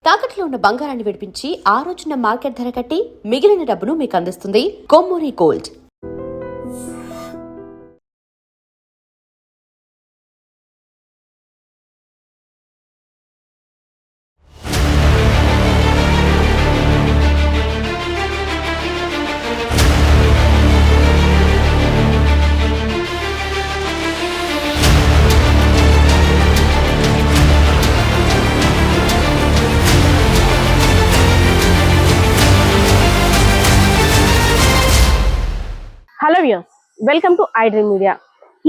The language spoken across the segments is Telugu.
తాకట్లో ఉన్న బంగారాన్ని విడిపించి ఆ రోజున మార్కెట్ ధర కట్టి మిగిలిన డబ్బును మీకు అందిస్తుంది Kommuri gold. Hello viewers, welcome to I dream media.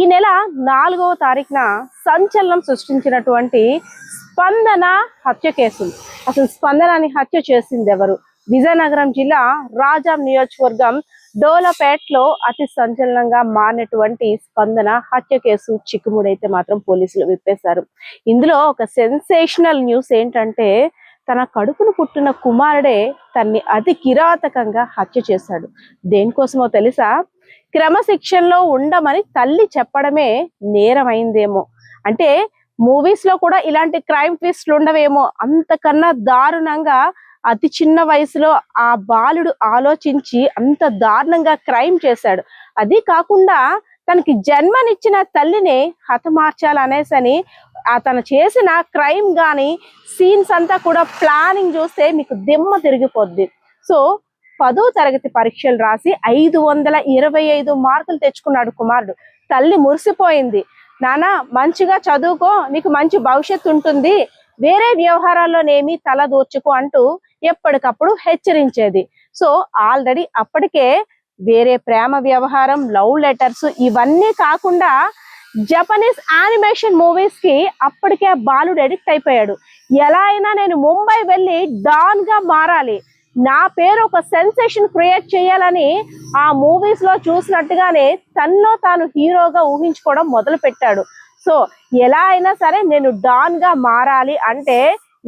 ఈ నెల 4వ తారీఖున సంచలనం సృష్టించినటువంటి స్పందన హత్య కేసు. అసలు స్పందనని హత్య చేసింది ఎవరు? విజయనగరం జిల్లా రాజాం నియోజకవర్గం డోలపేటలో అతి సంచలనంగా మారినటువంటి స్పందన హత్య కేసు చిక్కుముడైతే మాత్రం పోలీసులు విప్పేశారు. ఇందులో ఒక సెన్సేషనల్ న్యూస్ ఏంటంటే, తన కడుపును పుట్టిన కుమారుడే తన్ని అతి కిరాతకంగా హత్య చేశాడు. దేనికోసమో తెలుసా? క్రమశిక్షణలో ఉండమని తల్లి చెప్పడమే నేరమైందేమో. అంటే మూవీస్ లో కూడా ఇలాంటి క్రైమ్ ట్విస్ట్లు ఉండవేమో, అంతకన్నా దారుణంగా అతి చిన్న వయసులో ఆ బాలుడు ఆలోచించి అంత దారుణంగా క్రైమ్ చేశాడు. అది కాకుండా తనకి జన్మనిచ్చిన తల్లిని హతమార్చాలనేసని తను చేసిన క్రైమ్ గాని సీన్స్ అంతా కూడా ప్లానింగ్ చూస్తే మీకు దిమ్మ తిరిగిపోద్ది. సో 10వ తరగతి పరీక్షలు రాసి 525 మార్కులు తెచ్చుకున్నాడు కుమారుడు. తల్లి మురిసిపోయింది. నాన్న మంచిగా చదువుకో, నీకు మంచి భవిష్యత్తు ఉంటుంది, వేరే వ్యవహారాల్లోనేమి తల దూర్చుకో అంటూ ఎప్పటికప్పుడు హెచ్చరించేది. సో ఆల్రెడీ అప్పటికే వేరే ప్రేమ వ్యవహారం, లవ్ లెటర్స్ ఇవన్నీ కాకుండా జపనీస్ యానిమేషన్ మూవీస్ కి అప్పటికే బాలుడు అడిక్ట్ అయిపోయాడు. ఎలా అయినా నేను ముంబై వెళ్ళి డాన్ గా మారాలి, నా పేరు ఒక సెన్సేషన్ క్రియేట్ చేయాలని ఆ మూవీస్ లో చూసినట్టుగానే తనలో తాను హీరోగా ఊహించుకోవడం మొదలు పెట్టాడు. సో ఎలా అయినా సరే నేను డాన్ గా మారాలి అంటే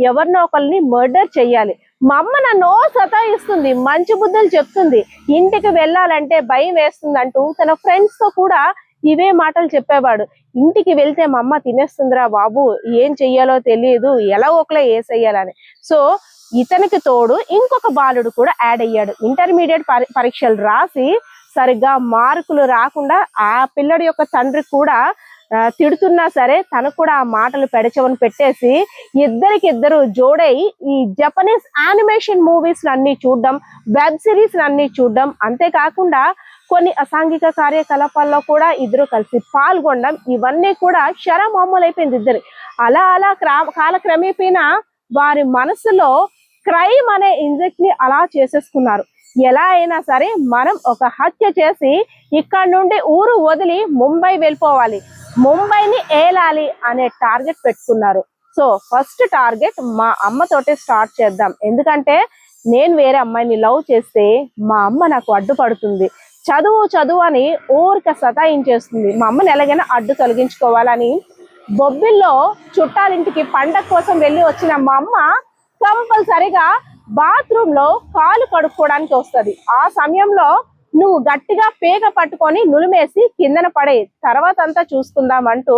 ఎవరినో ఒకరిని మర్డర్ చెయ్యాలి. మా అమ్మ నన్ను సతాయిస్తుంది, మంచి బుద్ధులు చెప్తుంది, ఇంటికి వెళ్ళాలంటే భయం వేస్తుంది అంటూ తన ఫ్రెండ్స్ తో కూడా ఇవే మాటలు చెప్పేవాడు. ఇంటికి వెళ్తే మా అమ్మ తినేస్తుందిరా బాబు, ఏం చెయ్యాలో తెలియదు, ఎలా ఒకలే వేసేయాలని. సో ఇతనికి తోడు ఇంకొక బాలుడు కూడా యాడ్ అయ్యాడు. ఇంటర్మీడియట్ పరీక్షలు రాసి సరిగ్గా మార్కులు రాకుండా ఆ పిల్లడి యొక్క తండ్రి కూడా తిడుతున్నా సరే తను కూడా ఆ మాటలు పెడచవని పెట్టేసి ఇద్దరికిద్దరు జోడై ఈ జపనీస్ యానిమేషన్ మూవీస్ అన్ని చూడడం, వెబ్ సిరీస్ అన్ని చూడడం, అంతేకాకుండా కొన్ని అసాంఘిక కార్యకలాపాల్లో కూడా ఇద్దరు కలిసి పాల్గొనడం, ఇవన్నీ కూడా మామూలు అయిపోయింది ఇద్దరు. అలా అలా కాలక్రమేపీనా వారి మనసులో క్రైమ్ అనే ఇంజెక్ట్ ని అలా చేసేసుకున్నారు. ఎలా అయినా సరే మనం ఒక హత్య చేసి ఇక్కడ నుండి ఊరు వదిలి ముంబై వెళ్ళిపోవాలి, ముంబైని ఏలాలి అనే టార్గెట్ పెట్టుకున్నారు. సో ఫస్ట్ టార్గెట్ మా అమ్మతోటే స్టార్ట్ చేద్దాం, ఎందుకంటే నేను వేరే అమ్మాయిని లవ్ చేస్తే మా అమ్మ నాకు అడ్డుపడుతుంది, చదువు చదువు అని ఊరిక సతాయించేస్తుంది, మా అమ్మని ఎలాగైనా అడ్డు తొలగించుకోవాలని బొబ్బిల్లో చుట్టాలింటికి పండగ కోసం వెళ్ళి వచ్చిన మా అమ్మ కంపల్సరిగా బాత్రూమ్ లో కాలు కడుక్కోవడానికి వస్తుంది. ఆ సమయంలో నువ్వు గట్టిగా పేగ పట్టుకొని నులిమేసి కిందన పడే, తర్వాత అంతా చూసుకుందాం అంటూ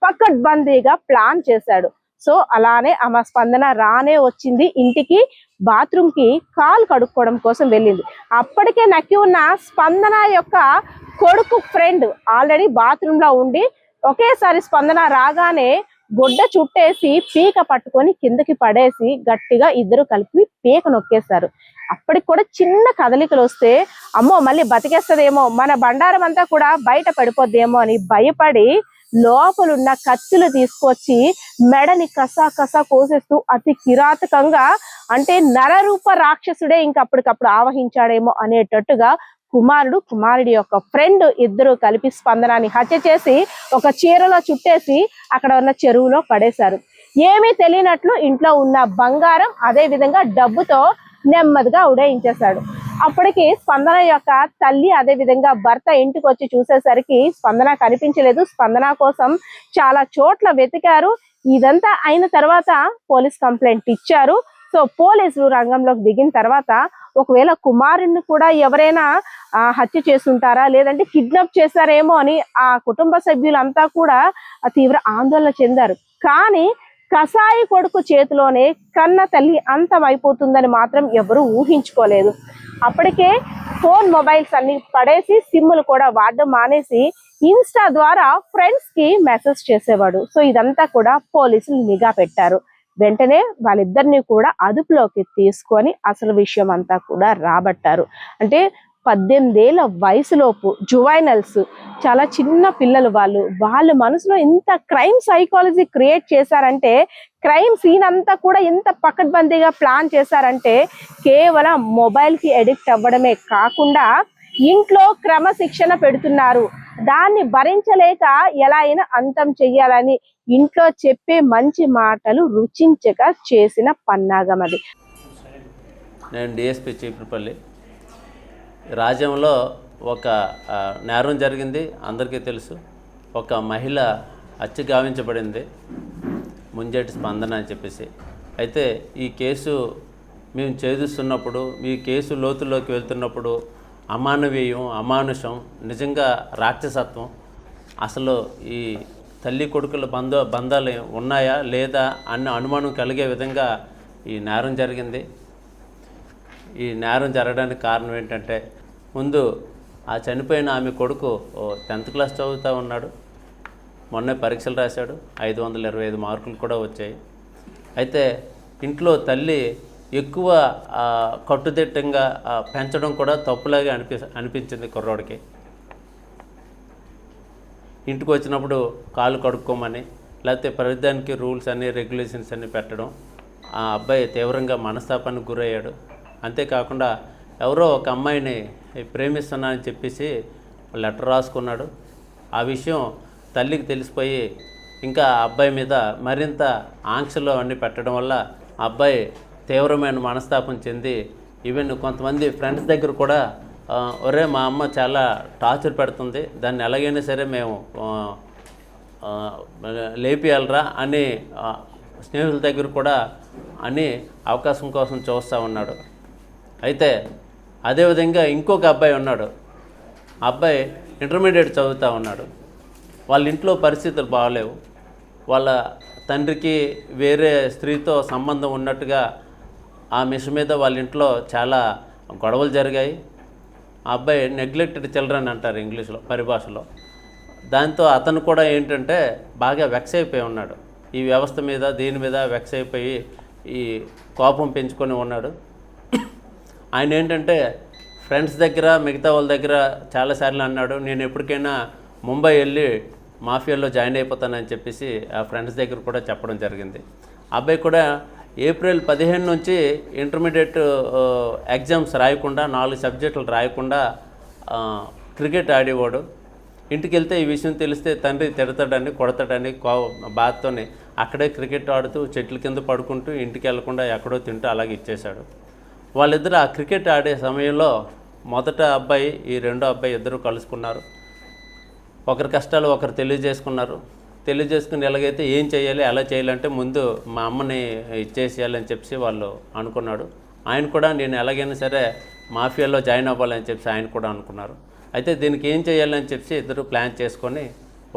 పకడ్బందీగా ప్లాన్ చేశాడు. సో అలానే ఆమె స్పందన రానే వచ్చింది ఇంటికి, బాత్రూమ్ కి కాలు కడుక్కోవడం కోసం వెళ్ళింది. అప్పటికే నక్కి ఉన్న స్పందన యొక్క కొడుకు ఫ్రెండ్ ఆల్రెడీ బాత్రూమ్ లో ఉండి ఒకేసారి స్పందన రాగానే గుడ్డ చుట్టేసి పీక పట్టుకొని కిందకి పడేసి గట్టిగా ఇద్దరు కలిపి పీక నొక్కేశారు. అప్పటికి కూడా చిన్న కదలికలు వస్తే అమ్మో మళ్ళీ బతికేస్తుందేమో, మన బండారం అంతా కూడా బయట పడిపోద్దేమో అని భయపడి లోపలున్న కత్తులు తీసుకొచ్చి మెడని కసా కసా కోసేస్తూ అతి కిరాతకంగా, అంటే నరరూప రాక్షసుడే ఇంకప్పటికప్పుడు ఆవహించాడేమో అనేటట్టుగా కుమారుడు, కుమారుడి యొక్క ఫ్రెండ్ ఇద్దరు కలిపి స్పందనాన్ని హత్య చేసి ఒక చీరలో చుట్టేసి అక్కడ ఉన్న చెరువులో పడేశారు. ఏమీ తెలియనట్లు ఇంట్లో ఉన్న బంగారం అదే విధంగా డబ్బుతో నెమ్మదిగా ఉడయించేశాడు. అప్పటికి స్పందన యొక్క తల్లి అదే విధంగా భర్త ఇంటికి వచ్చి చూసేసరికి స్పందన కనిపించలేదు. స్పందన కోసం చాలా చోట్ల వెతికారు. ఇదంతా అయిన తర్వాత పోలీస్ కంప్లైంట్ ఇచ్చారు. సో పోలీసులు రంగంలోకి దిగిన తర్వాత ఒకవేళ కుమారుణ్ణి కూడా ఎవరైనా హత్య చేస్తుంటారా, లేదంటే కిడ్నాప్ చేశారేమో అని ఆ కుటుంబ సభ్యులంతా కూడా తీవ్ర ఆందోళన చెందారు. కానీ కసాయి కొడుకు చేతిలోనే కన్న తల్లి అంతమైపోతుందని మాత్రం ఎవరు ఊహించుకోలేదు. అప్పటికే మొబైల్స్ అన్ని పడేసి సిమ్ములు కూడా వాడడం మానేసి ఇన్స్టా ద్వారా ఫ్రెండ్స్ కి మెసేజ్ చేసేవాడు. సో ఇదంతా కూడా పోలీసులు నిఘా పెట్టారు. వెంటనే వాళ్ళిద్దరిని కూడా అదుపులోకి తీసుకొని అసలు విషయం అంతా కూడా రాబట్టారు. అంటే 18 ఏళ్ల వయసులోపు జువైనల్స్, చాలా చిన్న పిల్లలు వాళ్ళ మనసులో ఇంత క్రైమ్ సైకాలజీ క్రియేట్ చేశారంటే, క్రైమ్ సీన్ అంతా కూడా ఎంత పకడ్బందీగా ప్లాన్ చేశారంటే, కేవలం మొబైల్ కి ఎడిక్ట్ అవ్వడమే కాకుండా ఇంట్లో క్రమశిక్షణ పెడుతున్నారు. దాన్ని భరించలేక ఎలా అయినా అంతం చెయ్యాలని ఇంట్లో చెప్పే మంచి మాటలు రుచించక చేసిన పన్నాగం అది. నేను డిఎస్పి చీపురుపల్లి. రాజ్యంలో ఒక నేరం జరిగింది, అందరికీ తెలుసు. ఒక మహిళ హత్య గావించబడింది, ముంజేటి స్పందన అని చెప్పేసి. అయితే ఈ కేసు మేము ఛేదిస్తున్నప్పుడు, ఈ కేసు లోతుల్లోకి వెళ్తున్నప్పుడు అమానవీయం, అమానుషం, నిజంగా రాక్షసత్వం, అసలు ఈ తల్లి కొడుకుల బంధాలు ఉన్నాయా లేదా అన్న అనుమానం కలిగే విధంగా ఈ నేరం జరిగింది. ఈ నేరం జరగడానికి కారణం ఏంటంటే, ముందు ఆ చనిపోయిన ఆమె కొడుకు 10th క్లాస్ చదువుతూ ఉన్నాడు. మొన్నే పరీక్షలు రాశాడు, 525 మార్కులు కూడా వచ్చాయి. అయితే ఇంట్లో తల్లి ఎక్కువ కట్టుదిట్టంగా పెంచడం కూడా తప్పులాగా అనిపించింది కుర్రోడికి. ఇంటికి వచ్చినప్పుడు కాళ్ళు కడుక్కోమని, లేకపోతే ప్రతిదానికి రూల్స్ అన్ని రెగ్యులేషన్స్ అన్ని పెట్టడం, ఆ అబ్బాయి తీవ్రంగా మనస్తాపానికి గురయ్యాడు. అంతేకాకుండా ఎవరో ఒక అమ్మాయిని ప్రేమిస్తున్నానని చెప్పేసి లెటర్ రాసుకున్నాడు. ఆ విషయం తల్లికి తెలిసిపోయి ఇంకా ఆ అబ్బాయి మీద మరింత ఆంక్షలు అన్నీ పెట్టడం వల్ల ఆ అబ్బాయి తీవ్రమైన మనస్తాపం చెంది, ఈవెన్ కొంతమంది ఫ్రెండ్స్ దగ్గర కూడా ఒరే మా అమ్మ చాలా టార్చర్ పెడుతుంది, దాన్ని ఎలాగైనా సరే మేము లేపియాలరా అని స్నేహితుల దగ్గర కూడా అని అవకాశం కోసం చూస్తూ ఉన్నాడు. అయితే అదేవిధంగా ఇంకొక అబ్బాయి ఉన్నాడు. ఆ అబ్బాయి ఇంటర్మీడియట్ చదువుతూ ఉన్నాడు. వాళ్ళ ఇంట్లో పరిస్థితులు బాగలేవు. వాళ్ళ తండ్రికి వేరే స్త్రీతో సంబంధం ఉన్నట్టుగా ఆ మిషన్ మీద వాళ్ళ ఇంట్లో చాలా గొడవలు జరిగాయి. ఆ అబ్బాయి నెగ్లెక్టెడ్ చిల్డ్రన్ అంటారు ఇంగ్లీష్లో పరిభాషలో. దాంతో అతను కూడా ఏంటంటే బాగా వెక్స్ అయిపోయి ఉన్నాడు. ఈ వ్యవస్థ మీద దీని మీద వెక్స్ అయిపోయి ఈ కోపం పెంచుకొని ఉన్నాడు. ఆయన ఏంటంటే ఫ్రెండ్స్ దగ్గర మిగతా వాళ్ళ దగ్గర చాలాసార్లు అన్నాడు, నేను ఎప్పటికైనా ముంబై వెళ్ళి మాఫియాలో జాయిన్ అయిపోతానని చెప్పేసి ఆ ఫ్రెండ్స్ దగ్గర కూడా చెప్పడం జరిగింది. అబ్బాయి కూడా ఏప్రిల్ 15 నుంచి ఇంటర్మీడియట్ ఎగ్జామ్స్ రాయకుండా 4 సబ్జెక్టులు రాయకుండా క్రికెట్ ఆడేవాడు. ఇంటికి వెళ్తే ఈ విషయం తెలిస్తే తండ్రి తిడతాడని, కొడతాడని బాధతోనే అక్కడే క్రికెట్ ఆడుతూ చెట్ల కింద పడుకుంటూ ఇంటికి వెళ్లకుండా ఎక్కడో తింటూ అలాగే ఇచ్చేశాడు. వాళ్ళిద్దరు ఆ క్రికెట్ ఆడే సమయంలో మొదట అబ్బాయి, ఈ రెండో అబ్బాయి ఇద్దరు కలుసుకున్నారు. ఒకరి కష్టాలు ఒకరు తెలియజేసుకున్నారు. తెలియజేసుకుని ఎలాగైతే ఏం చేయాలి, ఎలా చేయాలంటే ముందు మా అమ్మని ఇచ్చేసేయాలని చెప్పి వాళ్ళు అనుకున్నాడు. ఆయన కూడా నేను ఎలాగైనా సరే మాఫియాలో జాయిన్ అవ్వాలని చెప్పి ఆయన కూడా అనుకున్నారు. అయితే దీనికి ఏం చేయాలని చెప్పి ఇద్దరు ప్లాన్ చేసుకొని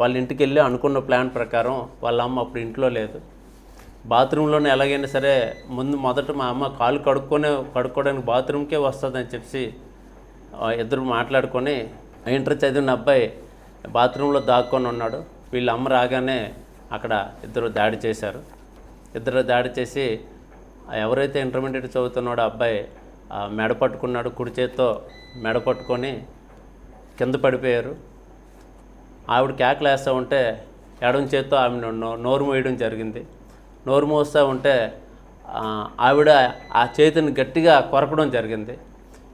వాళ్ళ ఇంటికి వెళ్ళి అనుకున్న ప్లాన్ ప్రకారం వాళ్ళ అమ్మ అప్పుడు ఇంట్లో లేదు. బాత్రూంలోనే ఎలాగైనా సరే మొదట మా అమ్మ కాళ్ళు కడుక్కోవడానికి బాత్రూమ్కే వస్తుందని చెప్పి ఇద్దరు మాట్లాడుకొని ఇంటర్ చదివిన అబ్బాయి బాత్రూంలో దాక్కొని ఉన్నాడు. వీళ్ళ అమ్మ రాగానే అక్కడ ఇద్దరు దాడి చేశారు. ఇద్దరు దాడి చేసి ఎవరైతే ఇంటర్మీడియట్ చదువుతున్నాడో అబ్బాయి మెడ పట్టుకున్నాడు, కుడి చేత్తో మెడ పట్టుకొని కింద పడిపోయారు. ఆవిడ కేకలు వేస్తూ ఉంటే ఎడమ చేత్తో ఆమె నోరు మూయడం జరిగింది. నోరు మోస్తూ ఉంటే ఆవిడ ఆ చేతిని గట్టిగా కొరకడం జరిగింది.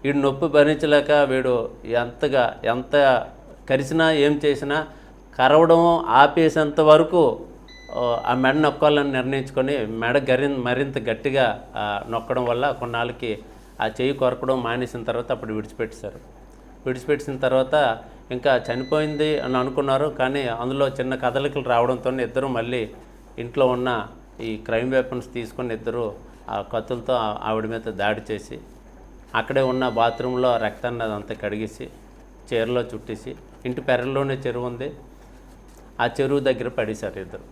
వీడు నొప్పి భరించలేక వీడు ఎంత కరిచినా ఏం చేసినా కరవడం ఆపేసేంత వరకు ఆ మెడ నొక్కాలని నిర్ణయించుకొని మెడ మరింత గట్టిగా నొక్కడం వల్ల కొన్నాళ్ళకి ఆ చెయ్యి కొరకడం మానేసిన తర్వాత అప్పుడు విడిచిపెట్టిన తర్వాత ఇంకా చనిపోయింది అని అనుకున్నారు. కానీ అందులో చిన్న కదలికలు రావడంతో ఇద్దరు మళ్ళీ ఇంట్లో ఉన్న ఈ క్రైమ్ వెపన్స్ తీసుకొని ఇద్దరు ఆ కత్తులతో ఆవిడ మీద దాడి చేసి అక్కడే ఉన్న బాత్రూంలో రక్తాన్ని అదంతా కడిగేసి చీరలో చుట్టేసి, ఇంటి పెరల్లోనే చెరువు ఉంది, ఆ చెరువు దగ్గర పడేశారు. ఇద్దరు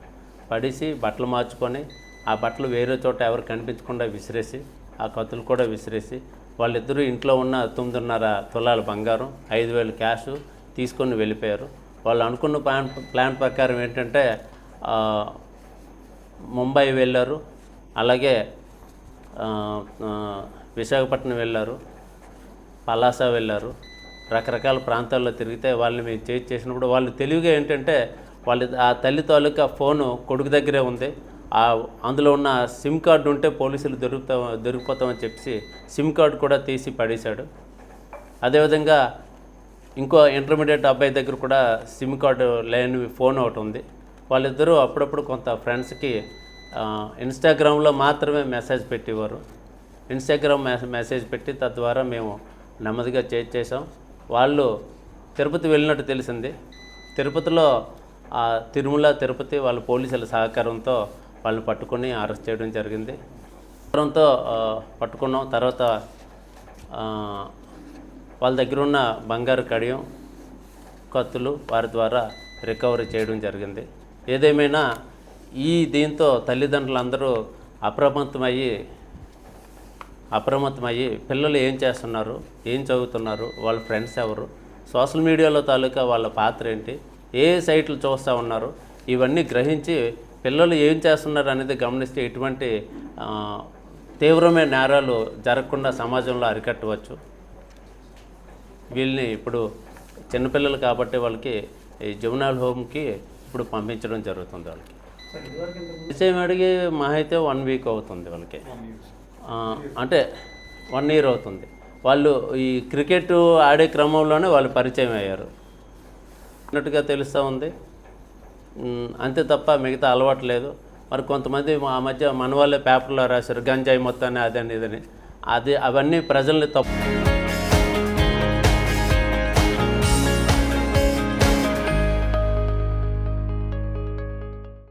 పడేసి బట్టలు మార్చుకొని ఆ బట్టలు వేరే చోట ఎవరు కనిపించకుండా విసిరేసి, ఆ కత్తులు కూడా విసిరేసి, వాళ్ళిద్దరూ ఇంట్లో ఉన్న 9.5 తులాల బంగారం, 5,000 క్యాష్ తీసుకొని వెళ్ళిపోయారు. వాళ్ళు అనుకున్న ప్లాన్ ప్రకారం ఏంటంటే ముంబై వెళ్ళారు, అలాగే విశాఖపట్నం వెళ్ళారు, పలాస వెళ్ళారు. రకరకాల ప్రాంతాల్లో తిరిగితే వాళ్ళని మేము చేసినప్పుడు వాళ్ళు తెలివిగా ఏంటంటే ఆ తల్లి తాలూకా ఫోను కొడుకు దగ్గరే ఉంది, అందులో ఉన్న సిమ్ కార్డు ఉంటే పోలీసులు దొరికిపోతామని చెప్పి సిమ్ కార్డు కూడా తీసి పడేశాడు. అదేవిధంగా ఇంకో ఇంటర్మీడియట్ అబ్బాయి దగ్గర కూడా సిమ్ కార్డు లేని ఫోన్ ఒకటి ఉంది. వాళ్ళిద్దరూ అప్పుడప్పుడు కొంత ఫ్రెండ్స్కి ఇన్స్టాగ్రామ్లో మాత్రమే మెసేజ్ పెట్టేవారు. ఇన్స్టాగ్రామ్ మెసేజ్ పెట్టి తద్వారా మేము నెమ్మదిగా చేసాం. వాళ్ళు తిరుపతి వెళ్ళినట్టు తెలిసింది. తిరుపతిలో తిరుమల తిరుపతి వాళ్ళ పోలీసుల సహకారంతో వాళ్ళు పట్టుకొని అరెస్ట్ చేయడం జరిగింది. పట్టుకున్నాం. తర్వాత వాళ్ళ దగ్గర ఉన్న బంగారు కడియం, కత్తులు వారి ద్వారా రికవరీ చేయడం జరిగింది. ఏదేమైనా దీంతో తల్లిదండ్రులందరూ అప్రమత్తమయ్యి పిల్లలు ఏం చేస్తున్నారు, ఏం చదువుతున్నారు, వాళ్ళ ఫ్రెండ్స్ ఎవరు, సోషల్ మీడియాలో తాలూకా వాళ్ళ పాత్ర ఏంటి, ఏ సైట్లు చూస్తూ ఉన్నారు, ఇవన్నీ గ్రహించి పిల్లలు ఏం చేస్తున్నారు అనేది గమనిస్తే ఎటువంటి తీవ్రమైన నేరాలు జరగకుండా సమాజంలో అరికట్టవచ్చు. వీళ్ళని ఇప్పుడు చిన్నపిల్లలు కాబట్టి వాళ్ళకి ఈ జువెనైల్ హోమ్కి ఇప్పుడు పంపించడం జరుగుతుంది. వాళ్ళకి విషయం అడిగి మహా అయితే 1 వీక్ అవుతుంది వాళ్ళకి, అంటే 1 ఇయర్ అవుతుంది. వాళ్ళు ఈ క్రికెట్ ఆడే క్రమంలోనే వాళ్ళు పరిచయం అయ్యారు అన్నట్టుగా తెలుస్తూ ఉంది. అంతే తప్ప మిగతా అలవాటు లేదు. మరి కొంతమంది ఆ మధ్య మన వాళ్ళే పేపర్లో రాశారు గంజాయి మొత్తాన్ని అదని ఇదని, అవన్నీ ప్రజల్ని తప్పు